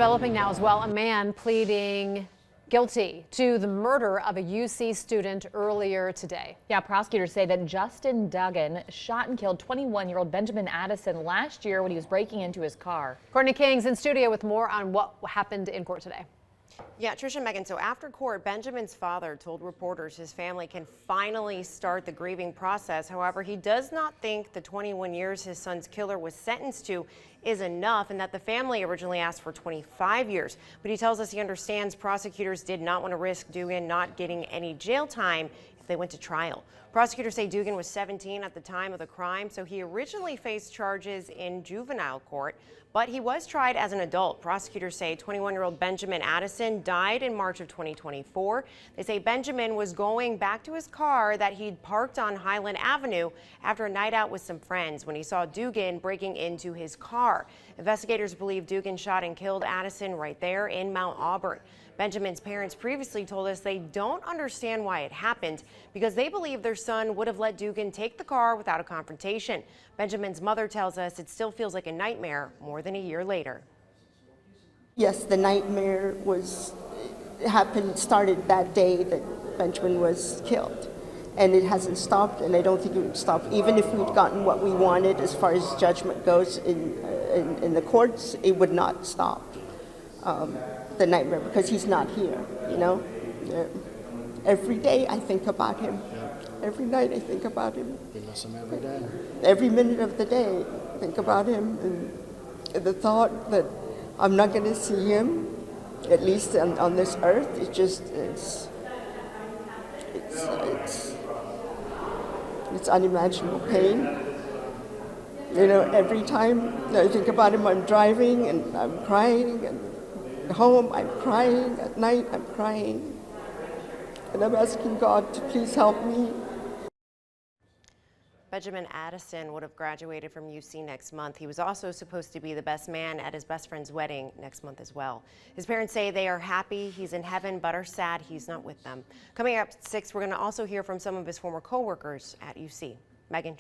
Developing now as well, a man pleading guilty to the murder of a UC student earlier today. Yeah, prosecutors say that Justin Duggan shot and killed 21-year-old Benjamin Addison last year when he was breaking into his car. Courtney King's in studio with more on what happened in court today. Yeah, Tricia and Megan, so after court, Benjamin's father told reporters his family can finally start the grieving process. However, he does not think the 21 years his son's killer was sentenced to is enough, and that the family originally asked for 25 years. But he tells us he understands prosecutors did not want to risk Duggan not getting any jail time if they went to trial. Prosecutors say Duggan was 17 at the time of the crime, so he originally faced charges in juvenile court, but he was tried as an adult. Prosecutors say 21-year-old Benjamin Addison died in March of 2024. They say Benjamin was going back to his car that he'd parked on Highland Avenue after a night out with some friends when he saw Duggan breaking into his car. Investigators believe Duggan shot and killed Addison right there in Mount Auburn. Benjamin's parents previously told us they don't understand why it happened because they believe their son would have let Duggan take the car without a confrontation. Benjamin's mother tells us it still feels like a nightmare more than a year later. Yes, the nightmare started that day that Benjamin was killed. And it hasn't stopped, and I don't think it would stop. Even if we'd gotten what we wanted as far as judgment goes in the courts, it would not stop the nightmare because he's not here, you know. Every day I think about him. Every night I think about him. We miss him every day. Every minute of the day I think about him, and the thought that I'm not going to see him, at least on this earth, it's unimaginable pain. You know, every time I think about him, I'm driving and I'm crying, and at home I'm crying, at night I'm crying. And I'm asking God to please help me. Benjamin Addison would have graduated from UC next month. He was also supposed to be the best man at his best friend's wedding next month as well. His parents say they are happy he's in heaven, but are sad he's not with them. Coming up at 6, we're going to also hear from some of his former co-workers at UC. Megan.